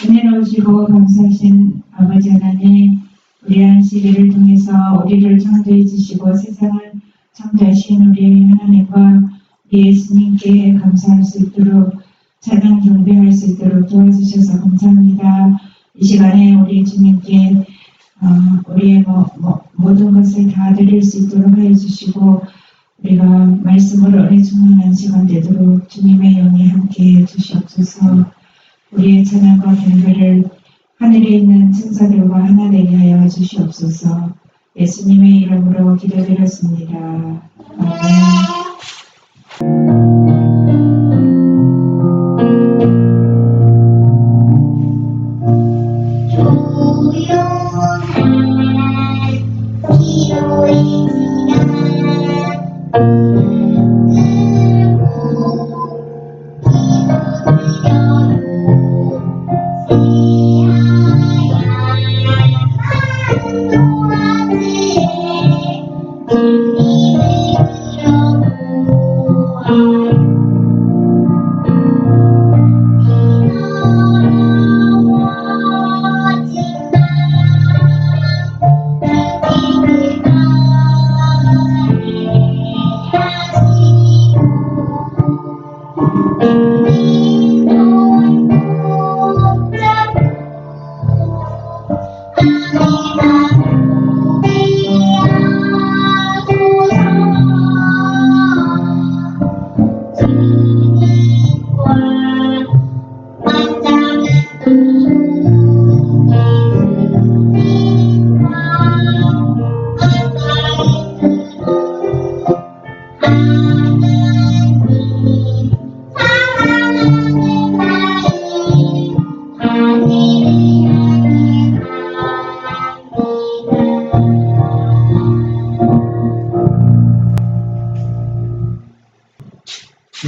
은혜로우시고 감사하신 아버지 하나님, 우리 안식일을 통해서 우리를 창조해 주시고 세상을 창조하신 우리 하나님과 우리 예수님께 감사할 수 있도록 찬양 경배할 수 있도록 도와주셔서 감사합니다. 이 시간에 우리 주님께 우리의 모든 것을 다 드릴 수 있도록 하여 주시고 우리가 말씀으로 은혜 충만한 시간 되도록 주님의 영이 함께해 주시옵소서. 우리의 찬양과 경배를 하늘에 있는 천사들과 하나 되게 하여 주시옵소서. 예수님의 이름으로 기도드렸습니다. 아멘.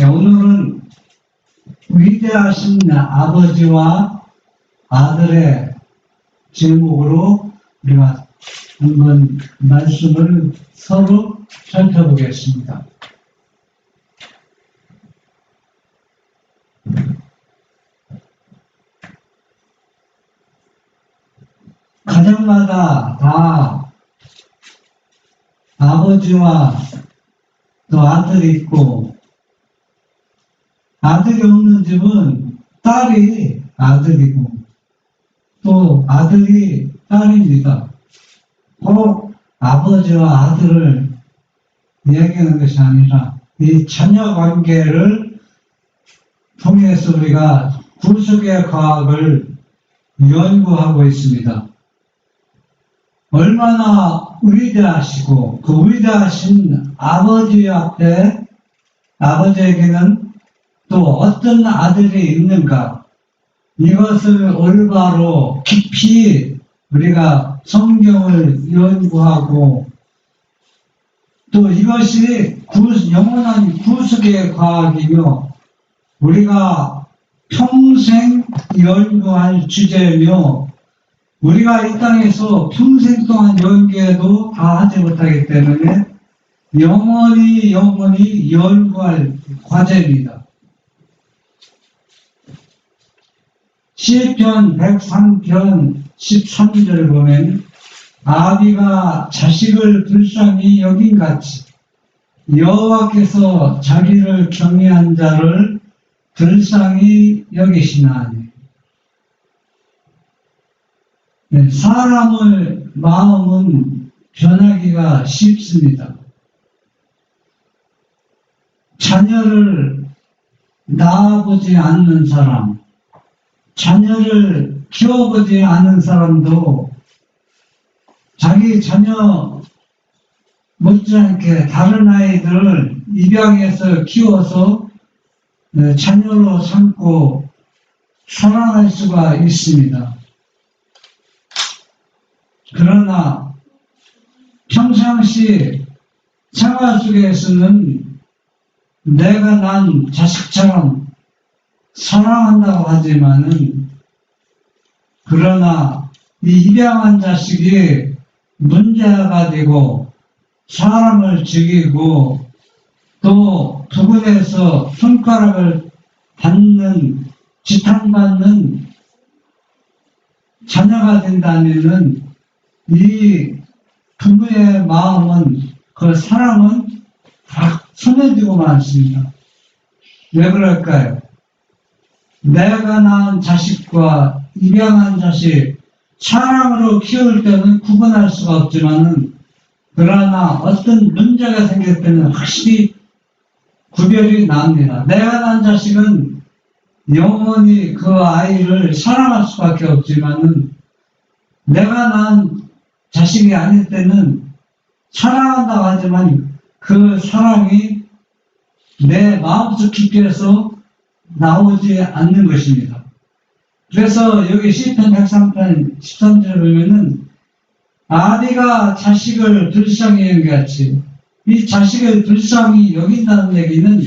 오늘은 위대하신 아버지와 아들의 제목으로 우리가 한번 말씀을 서로 살펴보겠습니다. 가정마다 다 아버지와 또 아들이 있고, 아들이 없는 집은 딸이 아들이고 또 아들이 딸입니다. 꼭 아버지와 아들을 얘기하는 것이 아니라 이 자녀 관계를 통해서 우리가 구속의 과학을 연구하고 있습니다. 얼마나 위대하시고 그 위대하신 아버지 앞에 아버지에게는 또 어떤 아들이 있는가, 이것을 올바로 깊이 우리가 성경을 연구하고 또 이것이 영원한 구속의 과학이며 우리가 평생 연구할 주제며 우리가 이 땅에서 평생 동안 연구해도 다 하지 못하기 때문에 영원히 연구할 과제입니다. 시편 103편 13절 보면 아비가 자식을 불쌍히 여긴같이 여호와께서 자기를 경외한 자를 불쌍히 여기시나니. 사람의 마음은 변하기가 쉽습니다. 자녀를 낳아보지 않는 사람, 자녀를 키워보지 않은 사람도 자기 자녀 못지않게 다른 아이들을 입양해서 키워서 자녀로 삼고 사랑할 수가 있습니다. 그러나 평상시 생활 속에서는 내가 난 자식처럼 사랑한다고 하지만은, 그러나 이 입양한 자식이 문제가 되고 사람을 죽이고 또 부근에서 손가락을 받는, 지탄받는 자녀가 된다면은 이 부모의 마음은 그 사랑은 다 손에 쥐고 많습니다. 왜 그럴까요? 내가 낳은 자식과 입양한 자식 사랑으로 키울 때는 구분할 수가 없지만은 그러나 어떤 문제가 생길 때는 확실히 구별이 납니다. 내가 낳은 자식은 영원히 그 아이를 사랑할 수밖에 없지만은 내가 낳은 자식이 아닐 때는 사랑한다고 하지만 그 사랑이 내 마음속 깊이에서 나오지 않는 것입니다. 그래서 여기 시편 103편 13절에 보면은 아비가 자식을 불쌍히 여기같이 이 자식을 불쌍히 여긴다는 얘기는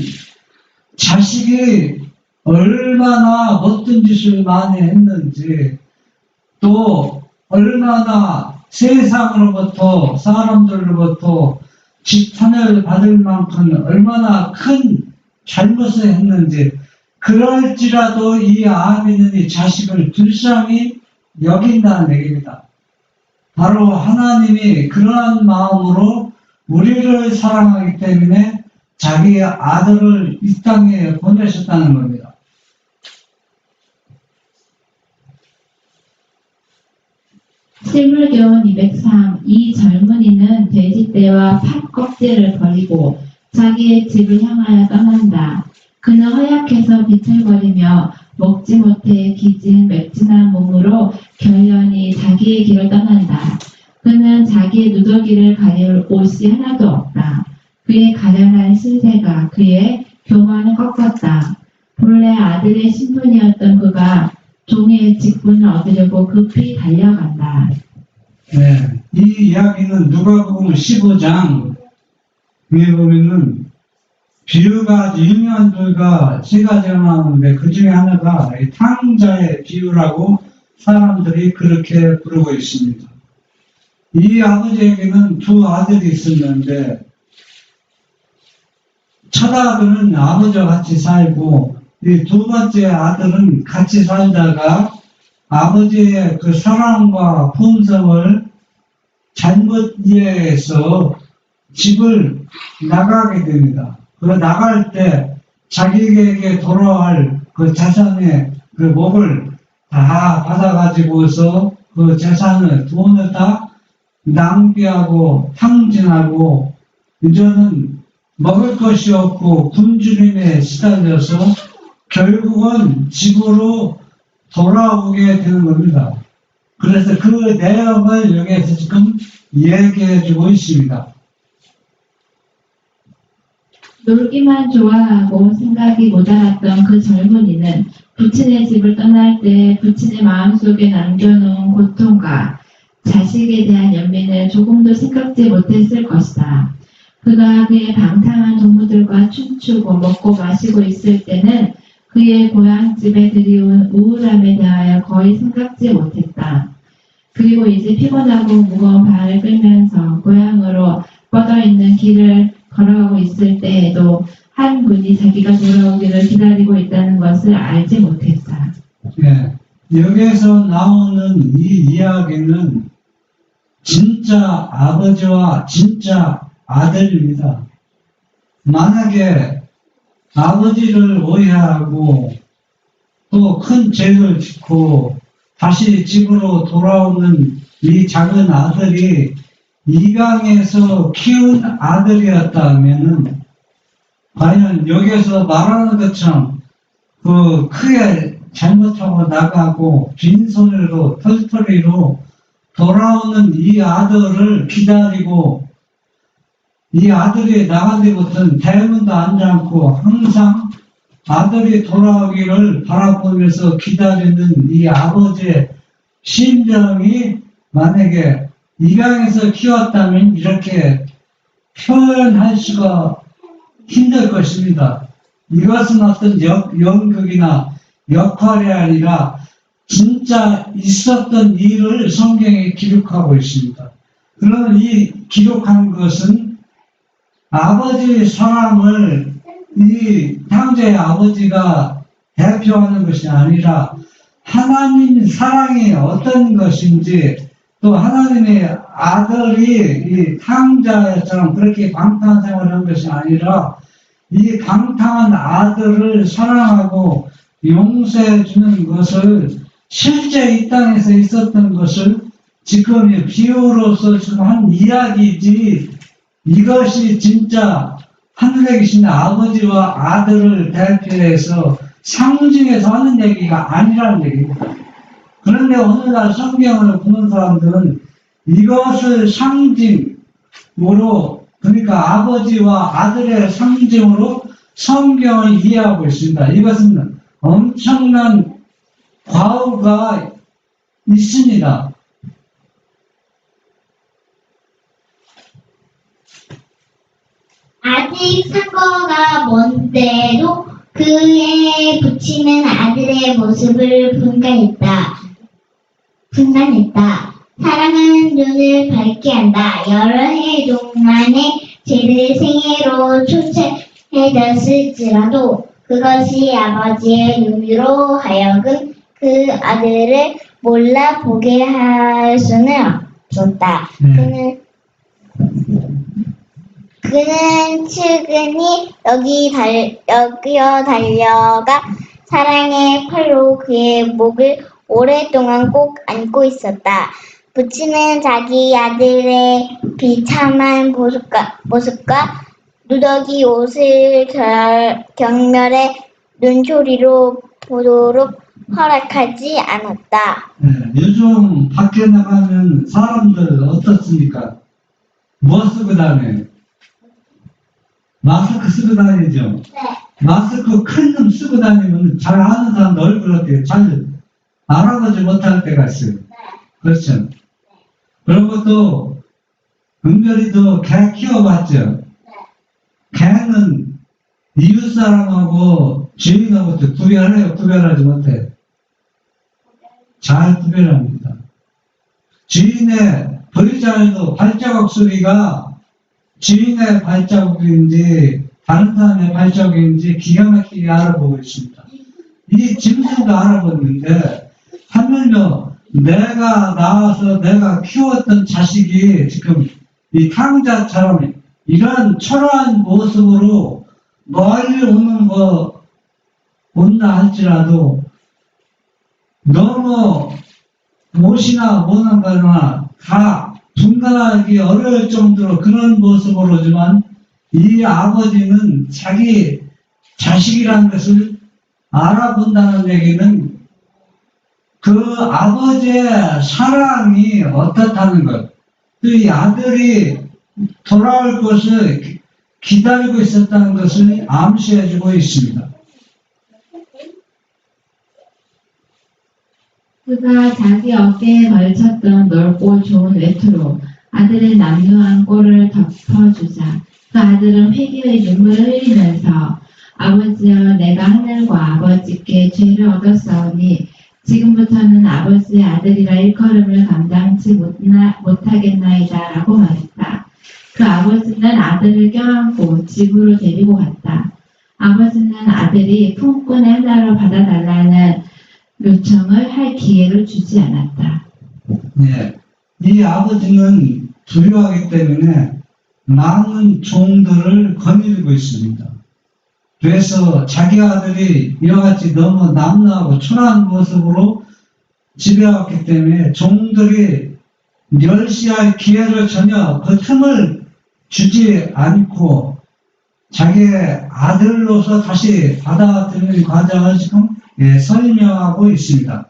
자식이 얼마나 못된 짓을 많이 했는지 또 얼마나 세상으로부터 사람들로부터 지탄을 받을 만큼 얼마나 큰 잘못을 했는지 그럴지라도 이 아비는 이 자식을 불쌍히 여긴다는 얘기입니다. 바로 하나님이 그러한 마음으로 우리를 사랑하기 때문에 자기의 아들을 이 땅에 보내셨다는 겁니다. 실물교훈 203. 이 젊은이는 돼지떼와 팥 껍질을 버리고 자기의 집을 향하여 떠난다. 그는 허약해서 비틀거리며 먹지 못해 기진 맵진한 몸으로 결연히 자기의 길을 떠난다. 그는 자기의 누더기를 가릴 옷이 하나도 없다. 그의 가련한 신세가 그의 교만을 꺾었다. 본래 아들의 신분이었던 그가 종의 직분을 얻으려고 급히 달려간다. 네, 이 이야기는 누가복음 15장 위에 보면은 비유가 아주 유명한 비유가 세 가지가 나오는데 그 중에 하나가 탕자의 비유라고 사람들이 그렇게 부르고 있습니다. 이 아버지에게는 두 아들이 있었는데 첫 아들은 아버지와 같이 살고 이 두 번째 아들은 같이 살다가 아버지의 그 사랑과 품성을 잘못 이해해서 집을 나가게 됩니다. 그 나갈 때 자기에게 돌아갈 그 자산의 그 몫을 다 받아가지고서 그 재산을, 돈을 다 낭비하고 탕진하고 이제는 먹을 것이 없고 굶주림에 시달려서 결국은 집으로 돌아오게 되는 겁니다. 그래서 그 내용을 여기에서 지금 얘기해주고 있습니다. 놀기만 좋아하고 생각이 모자랐던 그 젊은이는 부친의 집을 떠날 때 부친의 마음속에 남겨놓은 고통과 자식에 대한 연민을 조금도 생각지 못했을 것이다. 그가 그의 방탕한 동무들과 춤추고 먹고 마시고 있을 때는 그의 고향집에 들이온 우울함에 대하여 거의 생각지 못했다. 그리고 이제 피곤하고 무거운 발을 끌면서 고향으로 뻗어있는 길을 걸어가고 있을 때에도 한 분이 자기가 돌아오기를 기다리고 있다는 것을 알지 못했다. 예, 여기에서 나오는 이 이야기는 진짜 아버지와 진짜 아들입니다. 만약에 아버지를 오해하고 또 큰 죄를 짓고 다시 집으로 돌아오는 이 작은 아들이 입양해서 키운 아들이었다면은 과연 여기에서 말하는 것처럼 그 크게 잘못하고 나가고 빈손으로 털털이로 돌아오는 이 아들을 기다리고 이 아들이 나간 뒤부터는 대문도 앉지 않고 항상 아들이 돌아오기를 바라보면서 기다리는 이 아버지의 심정이 만약에 입양해서 키웠다면 이렇게 표현할 수가 힘들 것입니다. 이것은 어떤 연극이나 역할이 아니라 진짜 있었던 일을 성경에 기록하고 있습니다. 그러면 이 기록한 것은 아버지의 사랑을 이 탕자의 아버지가 대표하는 것이 아니라 하나님 사랑이 어떤 것인지, 또 하나님의 아들이 이 탕자처럼 그렇게 방탕한 생활을 한 것이 아니라 이 방탕한 아들을 사랑하고 용서해 주는 것을 실제 이 땅에서 있었던 것을 지금 이 비유로서 지금 한 이야기지, 이것이 진짜 하늘에 계신 아버지와 아들을 대표해서 상징해서 하는 얘기가 아니라는 얘기입니다. 그런데 오늘날 성경을 보는 사람들은 이것을 상징으로, 그러니까 아버지와 아들의 상징으로 성경을 이해하고 있습니다. 이것은 엄청난 과오가 있습니다. 아직 사과가 먼데도 그의 부친은 아들의 모습을 분간했다. 사랑은 눈을 밝게 한다. 여러 해 동안의 죄를 생애로 초췌해졌을지라도 그것이 아버지의 눈으로 하여금 그 아들을 몰라보게 할 수는 없었다. 그는 측은히 여기어 달려가 사랑의 팔로 그의 목을 오랫동안 꼭 안고 있었다. 부친은 자기 아들의 비참한 모습과 누더기 옷을 경멸의 눈초리로 보도록 허락하지 않았다. 요즘 밖에 나가면 사람들 어떻습니까? 뭐 쓰고 다녀요? 마스크 쓰고 다니죠? 네. 마스크 큰 놈 쓰고 다니면 잘 아는 사람 얼굴 어때요? 잘 알아보지 못할 때가 있어요. 그렇죠? 그런 것도 은별이도 개 키워봤죠? 개는 이웃 사람하고 주인하고 구별해요? 구별하지 못해요? 잘 구별합니다. 주인의 버리자에도 발자국 소리가 주인의 발자국인지 다른 사람의 발자국인지 기가 막히게 알아보고 있습니다. 이 짐승도 알아보는데 하물며 내가 낳아서 내가 키웠던 자식이 지금 이 탕자처럼 이런 초라한 모습으로 멀리 오는 거 온다 할지라도 너무 옷이나 뭐나 거나 다 분간하기 어려울 정도로 그런 모습으로지만 이 아버지는 자기 자식이라는 것을 알아본다는 얘기는 그 아버지의 사랑이 어떻다는 것, 또 이 아들이 돌아올 것을 기다리고 있었다는 것을 암시해주고 있습니다. 그가 자기 어깨에 걸쳤던 넓고 좋은 외투로 아들의 남루한 꼴을 덮어주자 그 아들은 회개의 눈물을 흘리면서 아버지여 내가 하늘과 아버지께 죄를 얻었사오니 지금부터는 아버지의 아들이라 일컬음을 감당치 못하겠나이다 라고 말했다. 그 아버지는 아들을 껴안고 집으로 데리고 갔다. 아버지는 아들이 품꾼의 하나로 받아달라는 요청을 할 기회를 주지 않았다. 네, 이 아버지는 두려워하기 때문에 많은 종들을 거느리고 있습니다. 그래서 자기 아들이 이와 같이 너무 남루하고 초라한 모습으로 지배해왔기 때문에 종들이 멸시할 기회를 전혀 그 틈을 주지 않고 자기의 아들로서 다시 받아들이는 과정을 지금 설명하고 있습니다.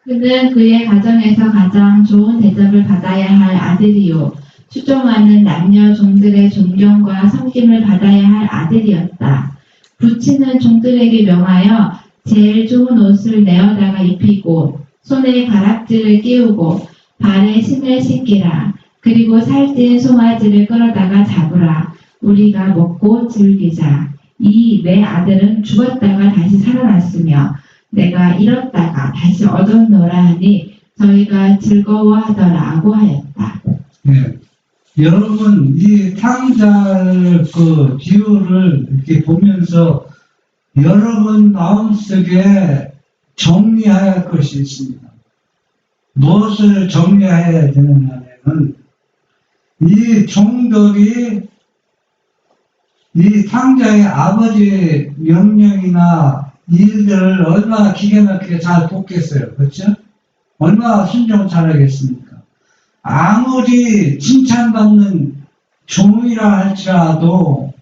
그는 그의 가정에서 가장 좋은 대접을 받아야 할 아들이요 추종하는 남녀 종들의 존경과 섬김을 받아야 할 아들이었다. 부친은 종들에게 명하여 제일 좋은 옷을 내어다가 입히고 손에 가락지를 끼우고 발에 신을 신기라. 그리고 살찐 송아지를 끌어다가 잡으라. 우리가 먹고 즐기자. 이 내 아들은 죽었다가 다시 살아났으며 내가 잃었다가 다시 얻었노라 하니 저희가 즐거워하더라고 하였다. 네. 여러분, 이 탕자의 그 비유를 이렇게 보면서 여러분 마음속에 정리해야 할 것이 있습니다. 무엇을 정리해야 되느냐면, 이 종들이 이 탕자의 아버지의 명령이나 일들을 얼마나 기가 막히게 잘 돕겠어요. 그렇죠? 얼마나 순종 잘하겠습니까? 아무리 칭찬받는 종이라 할지라도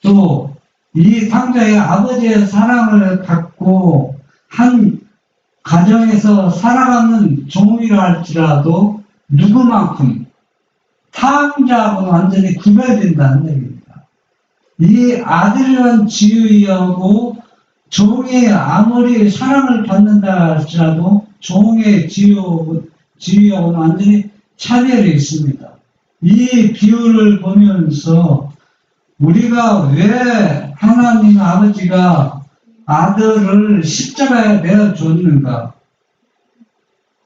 또 이 탕자의 아버지의 사랑을 받고 한 가정에서 살아가는 종이라 할지라도 누구만큼 탕자하고는 완전히 구별된다는 얘기입니다. 이 아들이란 지위하고 종이 아무리 사랑을 받는다 할지라도 종의 지위하고는 완전히 차별이 있습니다. 이 비유를 보면서 우리가 왜 하나님 아버지가 아들을 십자가에 내어줬는가?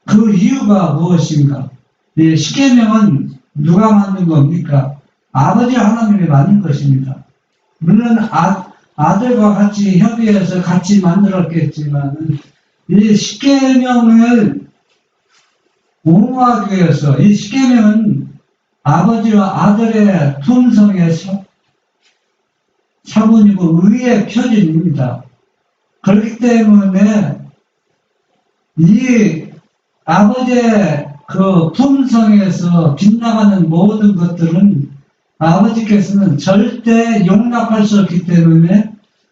그 이유가 무엇인가? 이 십계명은 누가 만든 겁니까? 아버지 하나님이 만든 것입니다. 물론 아들과 같이 협의해서 같이 만들었겠지만 이 십계명을 옹호하기 위해서 이 십계명은 아버지와 아들의 품성의 사본이고 의의 표준입니다. 그렇기 때문에 이 아버지의 그 품성에서 빗나가는 모든 것들은 아버지께서는 절대 용납할 수 없기 때문에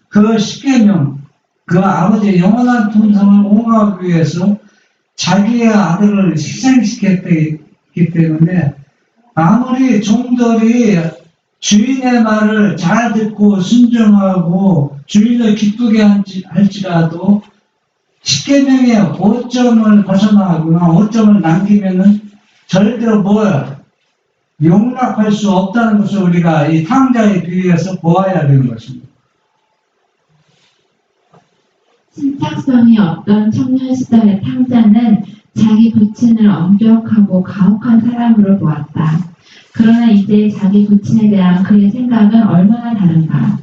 그 십계명, 그 아버지의 영원한 품성을 옹호하기 위해서 자기의 아들을 희생시켰기 때문에 아무리 종들이 주인의 말을 잘 듣고 순종하고 주인을 기쁘게 할지라도 십계명의 5점을 벗어나거나 5점을 남기면은 절대로 용납할 수 없다는 것을 우리가 이 탕자에 비유해서 보아야 되는 것입니다. 신탁성이 없던 청년 시절의 탕자는 자기 부친을 엄격하고 가혹한 사람으로 보았다. 그러나 이제 자기 부친에 대한 그의 생각은 얼마나 다른가.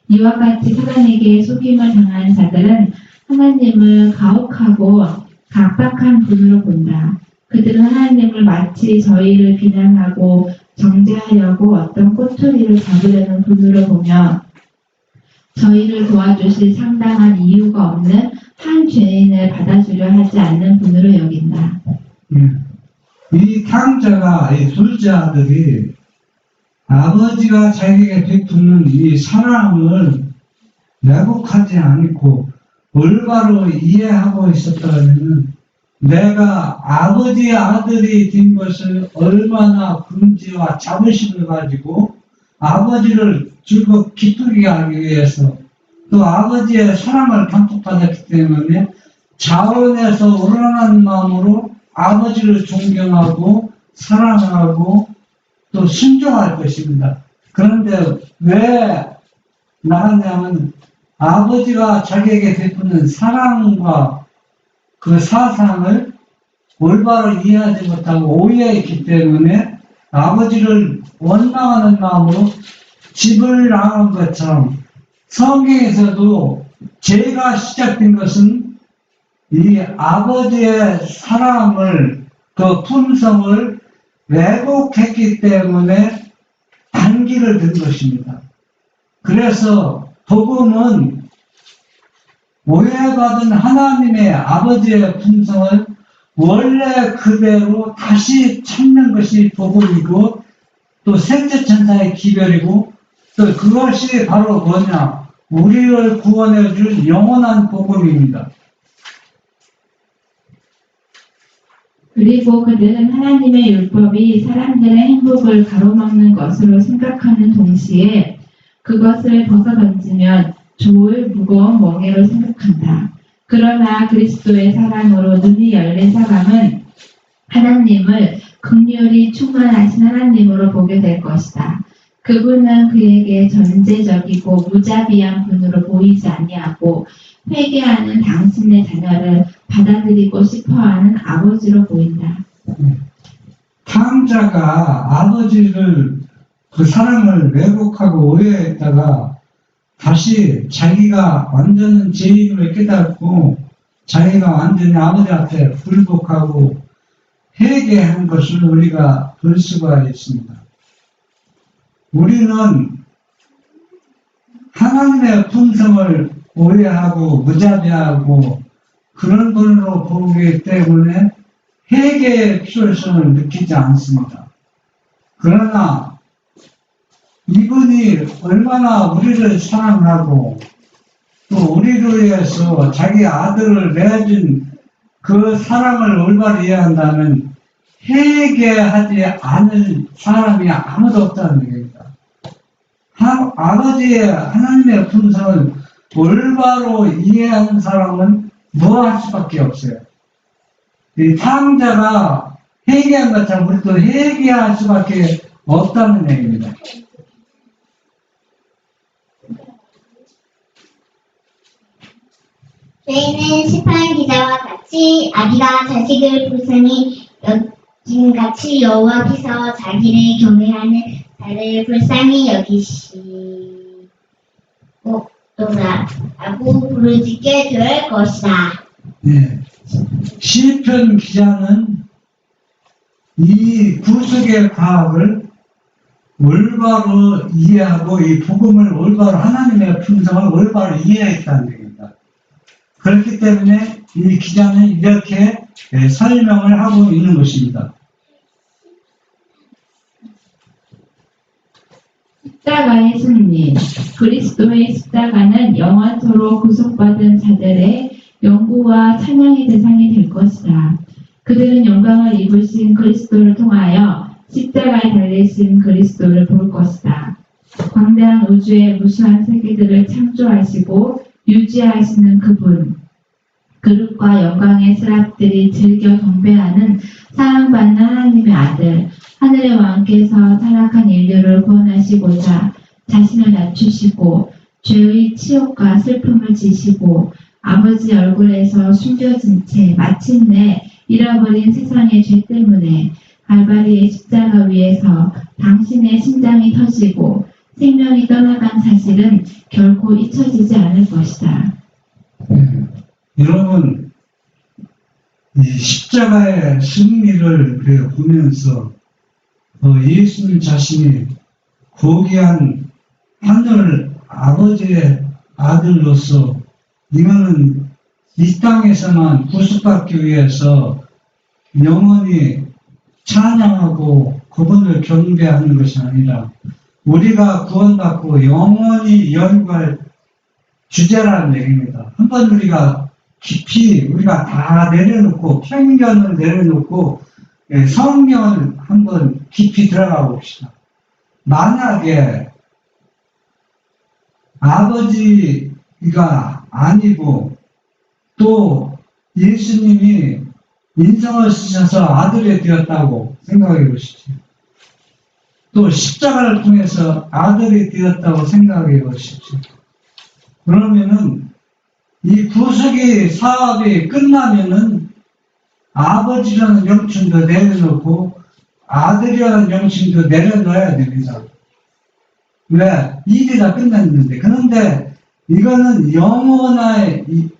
이와 같이 사단에게 속임을 당한 자들은 하나님을 가혹하고 각박한 분으로 본다. 그들은 하나님을 마치 저희를 비난하고 정죄하려고 어떤 꼬투리를 잡으려는 분으로 보며 저희를 도와주실 상당한 이유가 없는 한 죄인을 받아주려 하지 않는 분으로 여긴다. 이 탕자가 이 둘째 아들이 아버지가 자기에게 베푸는 이 사랑을 왜곡하지 않고 올바로 이해하고 있었다면 내가 아버지의 아들이 된 것을 얼마나 긍지와 자부심을 가지고 아버지를 즐겁고 기쁘게 하기 위해서 또 아버지의 사랑을 감독받았기 때문에 자원에서 우러난 마음으로 아버지를 존경하고 사랑하고 또 순종할 것입니다. 그런데 왜 나갔냐면 아버지가 자기에게 베푸는 사랑과 그 사상을 올바로 이해하지 못하고 오해했기 때문에 아버지를 원망하는 마음으로 집을 나간 것처럼 성경에서도 죄가 시작된 것은 이 아버지의 사랑을 그 품성을 왜곡했기 때문에 단기를 든 것입니다. 그래서 복음은 오해받은 하나님의 아버지의 품성을 원래 그대로 다시 찾는 것이 복음이고 또 셋째 천사의 기별이고 또 그것이 바로 뭐냐? 우리를 구원해 줄 영원한 복음입니다. 그리고 그들은 하나님의 율법이 사람들의 행복을 가로막는 것으로 생각하는 동시에 그것을 벗어던지면 좋을 무거운 멍에로 생각한다. 그러나 그리스도의 사랑으로 눈이 열린 사람은 하나님을 긍휼이 충만하신 하나님으로 보게 될 것이다. 그분은 그에게 전제적이고 무자비한 분으로 보이지 아니하고 회개하는 당신의 자녀를 받아들이고 싶어하는 아버지로 보인다. 탕자가 아버지를 그 사랑을 왜곡하고 오해했다가 다시 자기가 완전 죄인을 깨닫고 자기가 완전히 아버지 앞에 굴복하고 회개한 것을 우리가 볼 수가 있습니다. 우리는 하나님의 품성을 오해하고 무자비하고 그런 분으로 보기 때문에 회개의 필요성을 느끼지 않습니다. 그러나 이분이 얼마나 우리를 사랑하고 또 우리를 위해서 자기 아들을 내준 그 사랑을 올바로 이해한다면 회개하지 않을 사람이 아무도 없다는 얘기입니다. 아버지의 하나님의 품성을 올바로 이해하는 사람은 무할 수밖에 없어요. 이 탕자가 회개한 것처럼 우리도 회개할 수밖에 없다는 얘기입니다. 저희는 시판 기자와 같이 아비가 자식을 불쌍히 여김같이 여호와께서 자기를 경외하는 자를 불쌍히 여기시도다라고 부르짖게 될 것이다. 네. 시편 기자는 이 구속의 과학을 올바로 이해하고 이 복음을 올바로 하나님의 품성을 올바로 이해했다는 얘기입니다. 그렇기 때문에 이 기자는 이렇게 설명을 하고 있는 것입니다. 십자가의 승리. 그리스도의 십자가는 영원토록 구속받은 자들의 영구와 찬양의 대상이 될 것이다. 그들은 영광을 입으신 그리스도를 통하여 십자가에 달리신 그리스도를 볼 것이다. 광대한 우주의 무수한 세계들을 창조하시고 유지하시는 그분, 그릇과 영광의 스랍들이 즐겨 경배하는 사랑받는 하나님의 아들, 하늘의 왕께서 타락한 인류를 구원하시고자 자신을 낮추시고 죄의 치욕과 슬픔을 지시고 아버지 얼굴에서 숨겨진 채 마침내 잃어버린 세상의 죄 때문에 갈바리의 십자가 위에서 당신의 심장이 터지고 생명이 떠나간 사실은 결코 잊혀지지 않을 것이다. 여러분, 이 십자가의 승리를 보면서 예수님 자신이 고귀한 하늘 아버지의 아들로서 이거는 이 땅에서만 구속받기 위해서 영원히 찬양하고 그분을 경배하는 것이 아니라 우리가 구원받고 영원히 연구할 주제라는 얘기입니다. 한번 우리가 깊이 우리가 다 내려놓고 편견을 내려놓고 성경을 한번 깊이 들어가 봅시다. 만약에 아버지가 아니고 또 예수님이 인성을 쓰셔서 아들이 되었다고 생각해 보십시오. 또 십자가를 통해서 아들이 되었다고 생각해 보십시오. 그러면은 이 구속의 사업이 끝나면은 아버지라는 명칭도 내려놓고 아들이라는 명칭도 내려놓아야 됩니다. 왜? 일이 다 끝났는데. 그런데 이거는 영원한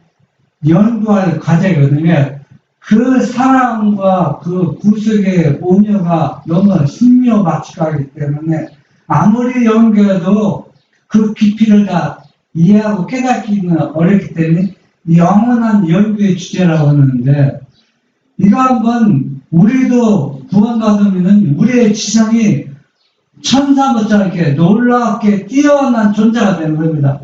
연구할 과제거든요. 그 사랑과 그 구속의 오녀가 너무 신묘박식하기 때문에 아무리 연구해도 그 깊이를 다 이해하고 깨닫기는 어렵기 때문에 영원한 연구의 주제라고 하는데 이거 한번 우리도 구원받으면 우리의 지성이 천사보다 이렇게 놀랍게 뛰어난 존재가 되는 겁니다.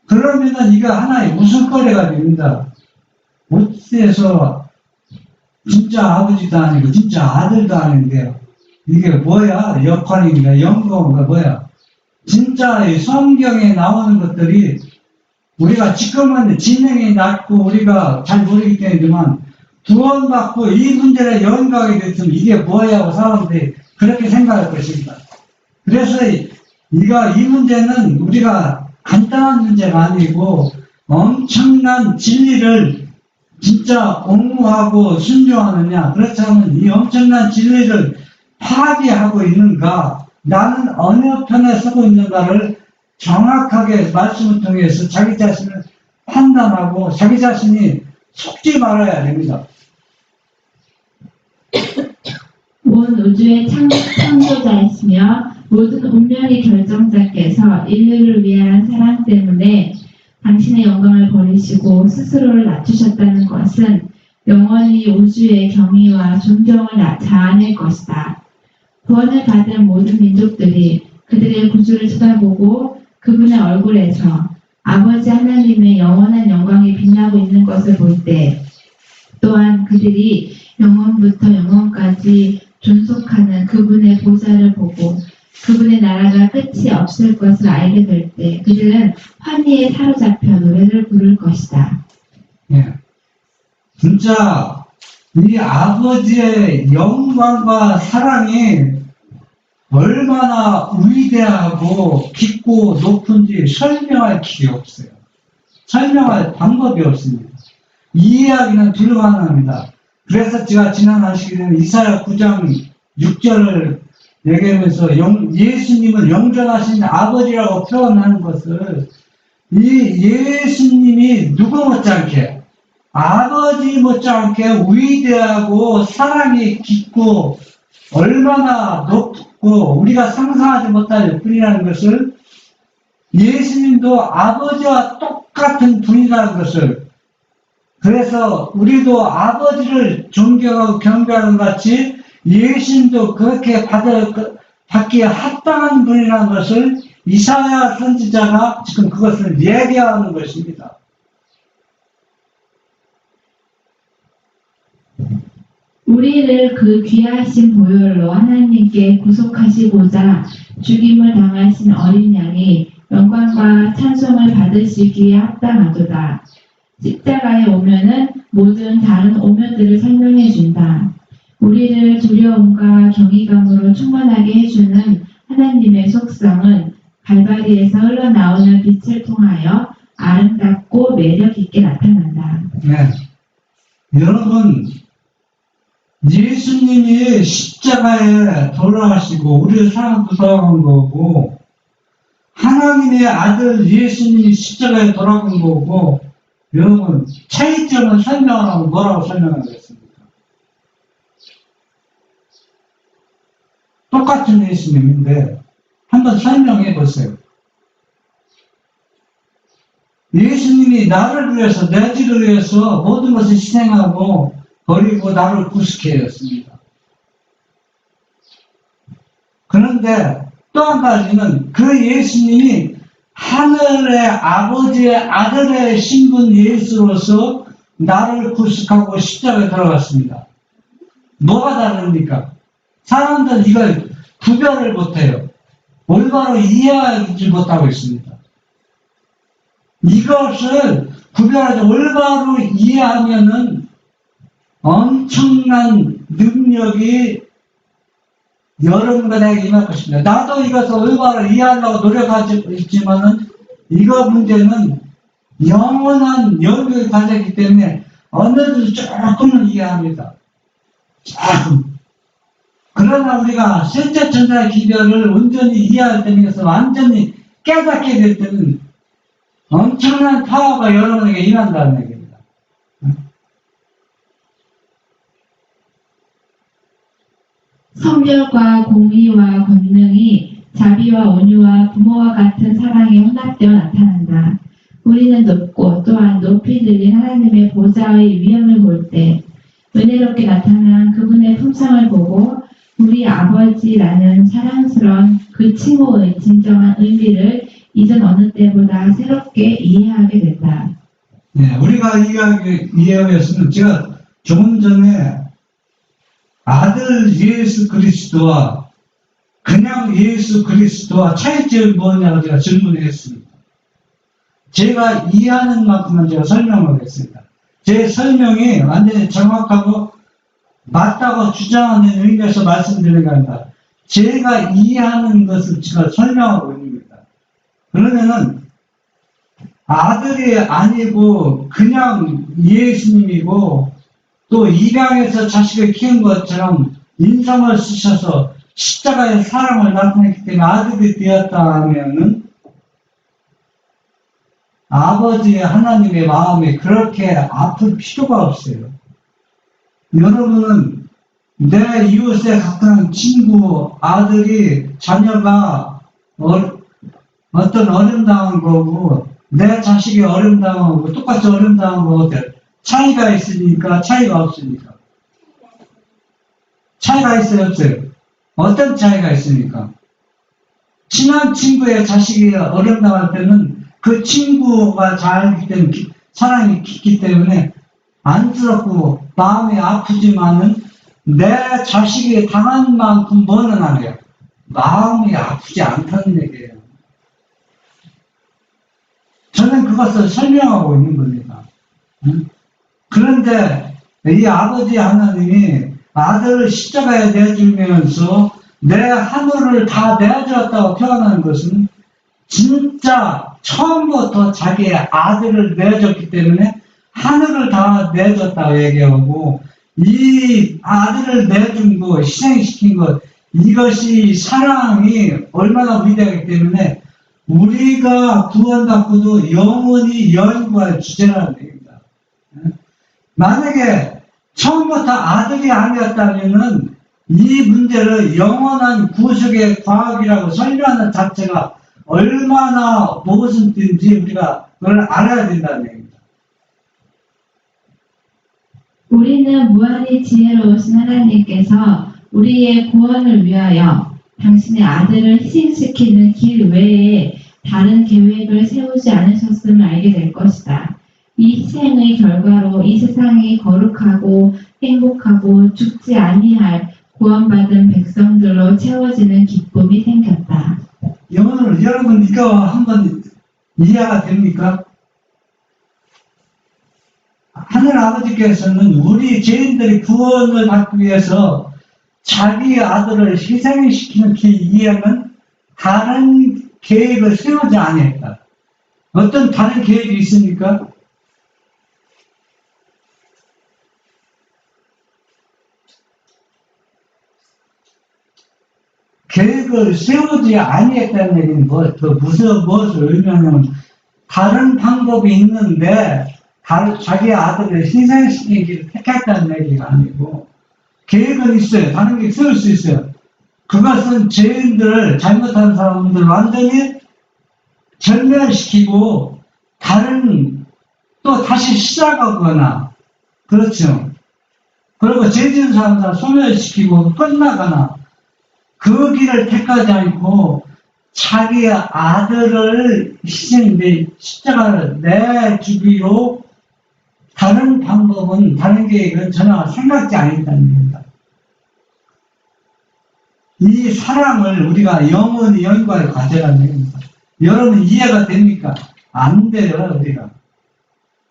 그러면은 이거 하나의 웃음거리가 됩니다. 어째서 진짜 아버지도 아니고 진짜 아들도 아닌데요. 이게 뭐야? 역할인가 영광인가 뭐야? 진짜 이 성경에 나오는 것들이 우리가 지금은 진행이 낮고 우리가 잘 모르기 때문이지만 구원받고 이 문제를 연구하게 됐으면 이게 뭐야 하고 사람들이 그렇게 생각할 것입니다. 그래서 이 문제는 우리가 간단한 문제가 아니고 엄청난 진리를 진짜 옹호하고 순종하느냐, 그렇지 않으면 이 엄청난 진리를 파괴하고 있는가, 나는 어느 편에 서고 있는가를 정확하게 말씀을 통해서 자기 자신을 판단하고 자기 자신이 속지 말아야 됩니다. 온 우주의 창조자이시며 모든 운명의 결정자께서 인류를 위한 사랑 때문에 당신의 영광을 버리시고 스스로를 낮추셨다는 것은 영원히 우주의 경의와 존경을 자아낼 것이다. 구원을 받은 모든 민족들이 그들의 구주를 쳐다보고 그분의 얼굴에서 아버지 하나님의 영원한 영광이 빛나고 있는 것을 볼 때, 또한 그들이 영원부터 영원까지 존속하는 그분의 보좌를 보고 그분의 나라가 끝이 없을 것을 알게 될 때 그들은 환희에 사로잡혀 노래를 부를 것이다. 예. 진짜 이 아버지의 영광과 사랑이 얼마나 위대하고 깊고 높은지 설명할 길이 없어요. 설명할 방법이 없습니다. 이해하기는 불가능합니다. 그래서 제가 지난 안식일에는 이사야 9장 6절을 얘기하면서 예수님을 영존하신 아버지라고 표현하는 것을, 이 예수님이 누구 못지않게, 아버지 못지않게 위대하고 사랑이 깊고 얼마나 높고 우리가 상상하지 못할 분이라는 것을, 예수님도 아버지와 똑같은 분이라는 것을, 그래서 우리도 아버지를 존경하고 경배하는 것 같이 예수님도 그렇게 받기에 합당한 분이라는 것을 이사야 선지자가 지금 그것을 얘기하는 것입니다. 우리를 그 귀하신 보혈로 하나님께 구속하시고자 죽임을 당하신 어린 양이 영광과 찬송을 받으시기에 합당하도다. 십자가에 오면은 모든 다른 오면들을 설명해 준다. 우리를 두려움과 경외감으로 충만하게 해주는 하나님의 속성은 갈바리에서 흘러나오는 빛을 통하여 아름답고 매력 있게 나타난다. 네. 여러분, 예수님이 십자가에 돌아가시고 우리의 사랑도 돌아간 거고, 하나님의 아들 예수님이 십자가에 돌아간 거고, 여러분, 차이점을 설명하라면 뭐라고 설명하겠습니까? 똑같은 예수님인데 한번 설명해 보세요. 예수님이 나를 위해서, 내 죄를 위해서 모든 것을 희생하고 버리고 나를 구속해 였습니다. 그런데 또 한 가지는 그 예수님이 하늘의 아버지의 아들의 신분 예수로서 나를 구속하고 십자가에 들어갔습니다. 뭐가 다릅니까? 사람들은 이걸 구별을 못해요. 올바로 이해하지 못하고 있습니다. 이것을 구별하지 올바로 이해하면은 엄청난 능력이 여러분들에게 임할 것입니다. 나도 이것을 올바로 이해하려고 노력하고 있지만은 이거 문제는 영원한 연구의 과정이기 때문에 어느 정도 조금은 이해합니다. 조금. 그러나 우리가 셋째 천사의 기별을 온전히 이해할 때에서 완전히 깨닫게 될 때는 엄청난 파워가 여러분에게 임한다는 얘기입니다. 성결과 공의와 권능이 자비와 온유와 부모와 같은 사랑에 혼합되어 나타난다. 우리는 높고 또한 높이 들린 하나님의 보좌의 위엄을 볼 때 은혜롭게 나타난 그분의 품성을 보고 우리 아버지라는 사랑스러운 그 칭호의 진정한 의미를 이전 어느 때보다 새롭게 이해하게 된다. 네, 우리가 이해하겠으면 제가 조금 전에 아들 예수 그리스도와 그냥 예수 그리스도와 차이점이 뭐냐고 제가 질문했습니다. 제가 이해하는 만큼만 제가 설명하겠습니다. 제 설명이 완전히 정확하고 맞다고 주장하는 의미에서 말씀드리는 게 아니라 제가 이해하는 것을 제가 설명하고 있습니다. 그러면은 아들이 아니고 그냥 예수님이고 또 입양해서 자식을 키운 것처럼 인성을 쓰셔서 십자가의 사랑을 나타냈기 때문에 아들이 되었다 하면은 아버지 하나님의 마음이 그렇게 아플 필요가 없어요. 여러분은 내 이웃에 가까운 친구 아들이 자녀가 어떤 어려움당한 거고 내 자식이 어려움당한 거고 똑같이 어려움당한 거고 차이가 있으니까 차이가 없으니까 차이가 있어요 없어요? 어떤 차이가 있습니까? 친한 친구의 자식이 어려움당할 때는 그 친구가 잘 알기 때문에 사랑이 깊기 때문에 안쓰럽고 마음이 아프지만은 내 자식이 당한 만큼 뭐는 안 해요? 마음이 아프지 않다는 얘기예요. 저는 그것을 설명하고 있는 겁니다. 그런데 이 아버지 하나님이 아들을 십자가에 내주면서 내 하늘을 다 내주었다고 표현하는 것은 진짜 처음부터 자기의 아들을 내줬기 때문에 하늘을 다 내줬다고 얘기하고 이 아들을 내준 것, 희생시킨 것, 이것이 사랑이 얼마나 위대하기 때문에 우리가 구원받고도 영원히 연구할 주제라는 얘기입니다. 만약에 처음부터 아들이 아니었다면은 이 문제를 영원한 구속의 과학이라고 설명하는 자체가 얼마나 무슨 뜻인지 우리가 그걸 알아야 된다는 얘기입니다. 우리는 무한히 지혜로우신 하나님께서 우리의 구원을 위하여 당신의 아들을 희생시키는 길 외에 다른 계획을 세우지 않으셨음을 알게 될 것이다. 이 희생의 결과로 이 세상이 거룩하고 행복하고 죽지 아니할 구원받은 백성들로 채워지는 기쁨이 생겼다. 여러분 이거 한번 이해가 됩니까? 하늘 아버지께서는 우리 죄인들이 구원을 받기 위해서 자기 아들을 희생시키는 그 이해는 다른 계획을 세우지 않았다. 어떤 다른 계획이 있습니까? 계획을 세우지 아니했다는 얘기는 무엇을 의미하냐면 다른 방법이 있는데 자기 아들을 희생시키는 길을 택했다는 얘기가 아니고 계획은 있어요. 다른 게 세울 수 있어요. 그것은 죄인들을 잘못한 사람들 완전히 절멸시키고 또 다시 시작하거나 그렇죠. 그리고 죄 지은 사람들 소멸시키고 끝나거나 그 길을 택하지 않고 자기 아들을 희생돼 십자가를 내주기로 다른 방법은 다른 계획은 전혀 생각지 않았다는 겁니다. 이 사랑을 우리가 영원히 연구할 과제라는 겁니다. 여러분 이해가 됩니까? 안 돼요 우리가.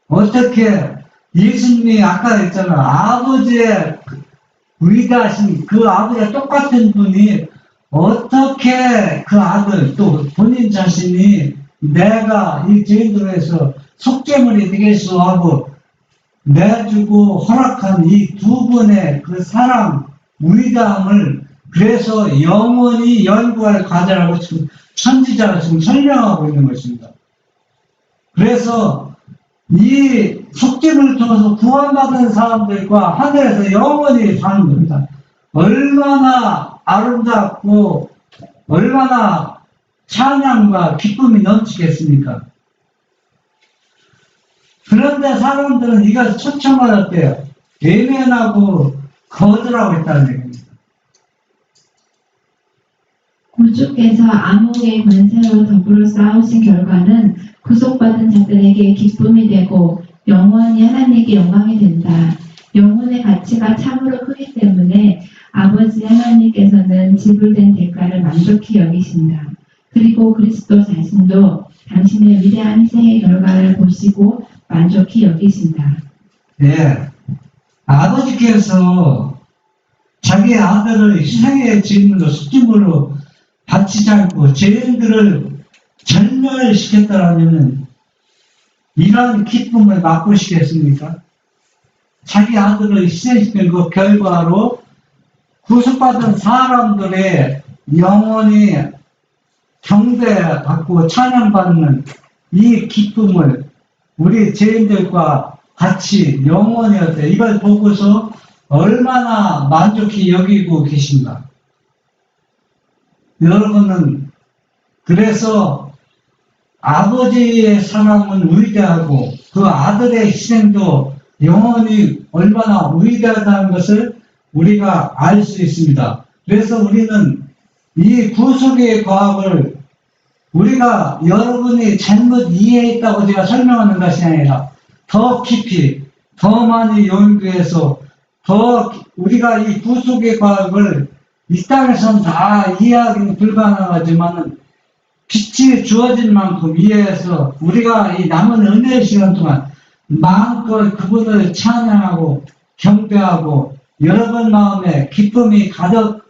어떻게 예수님이 아까 했잖아 아버지의 위대하신 그 아버지와 똑같은 분이 어떻게 그 아들 또 본인 자신이 내가 이 죄인들에서 속죄물이 되겠소 하고 내주고 허락한 이 두 분의 그 사랑 위대함을 그래서 영원히 연구할 과제라고 지금 선지자가 지금 설명하고 있는 것입니다. 그래서 이 속죄물을 통해서 구원받은 사람들과 하늘에서 영원히 사는 겁니다. 얼마나 아름답고 얼마나 찬양과 기쁨이 넘치겠습니까? 그런데 사람들은 이것을 초청받았대요. 외면하고 거절하고 있다는 얘기입니다. 구주께서 암흑의 권세로 더불어 싸우신 결과는 구속받은 자들에게 기쁨이 되고 영원히 하나님께 영광이 된다. 영혼의 가치가 참으로 크기 때문에 아버지 하나님께서는 지불된 대가를 만족히 여기신다. 그리고 그리스도 자신도 당신의 위대한 희생의 결과를 보시고 만족히 여기신다. 네, 아버지께서 자기 아들을 희생의 제물로 속죄물로 바치지 않고 죄인들을 절멸시켰다라면 이런 기쁨을 맛보시겠습니까? 자기 아들을 희생시킨 그 결과로 구속받은 사람들의 영원히 경배받고 찬양받는 이 기쁨을 우리 죄인들과 같이 영원히 어때 이걸 보고서 얼마나 만족히 여기고 계신가. 여러분은 그래서 아버지의 사랑은 위대하고 그 아들의 희생도 영원히 얼마나 위대하다는 것을 우리가 알 수 있습니다. 그래서 우리는 이 구속의 과학을 우리가 여러분이 잘못 이해했다고 제가 설명하는 것이 아니라 더 깊이, 더 많이 연구해서 더 우리가 이 구속의 과학을 이 땅에서는 다 이해하기는 불가능하지만 빛이 주어진 만큼 이해해서 우리가 이 남은 은혜의 시간 동안 마음껏 그분을 찬양하고 경배하고 여러분 마음에 기쁨이 가득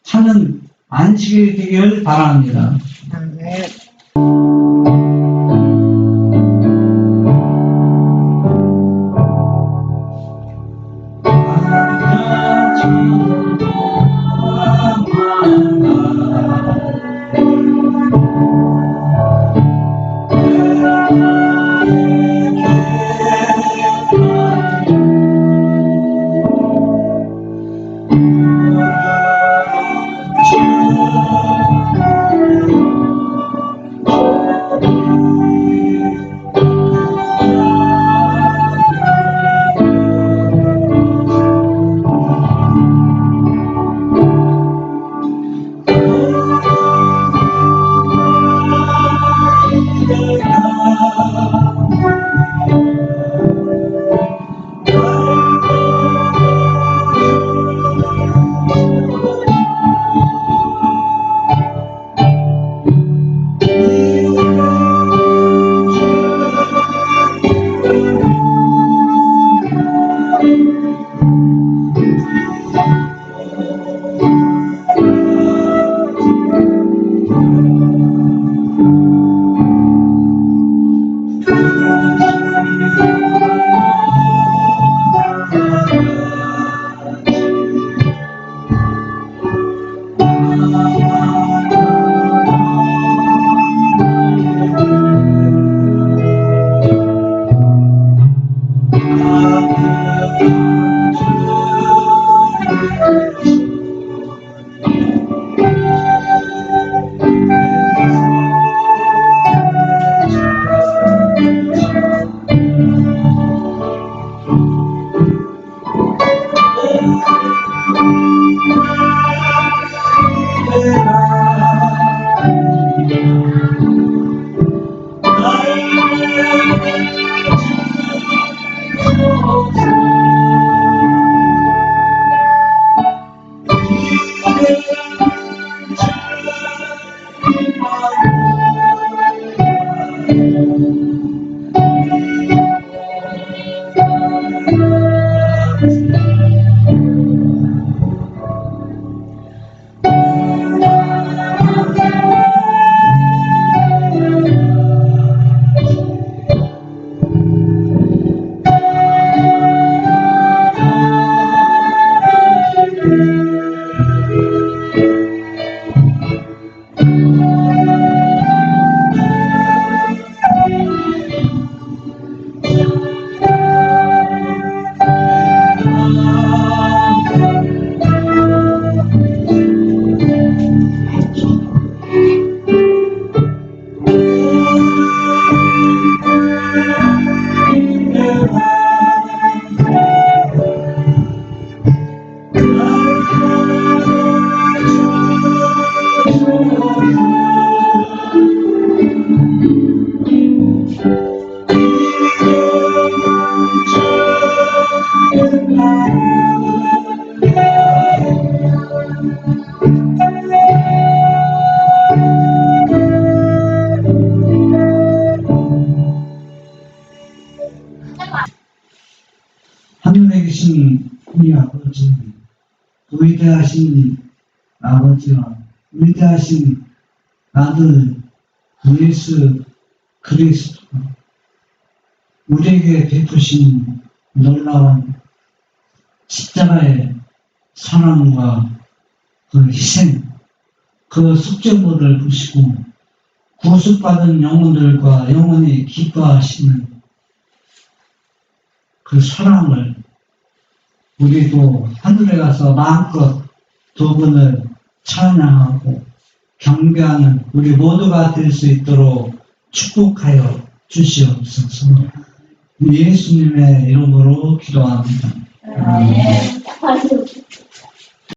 차는 안식이 되기를 바랍니다. 하늘에 계신 우리 아버지, 위대하신 아버지와 위대하신 아들 예수 그리스도 우리에게 베푸신 놀라운 십자가의 사랑과 그 희생, 그 숙제물을 보시고 구속받은 영혼들과 영원히 기뻐하시는 그 사랑을 우리도 하늘에 가서 마음껏 두 분을 찬양하고 경배하는 우리 모두가 될 수 있도록 축복하여 주시옵소서. 예수님의 이름으로 기도합니다. 박수.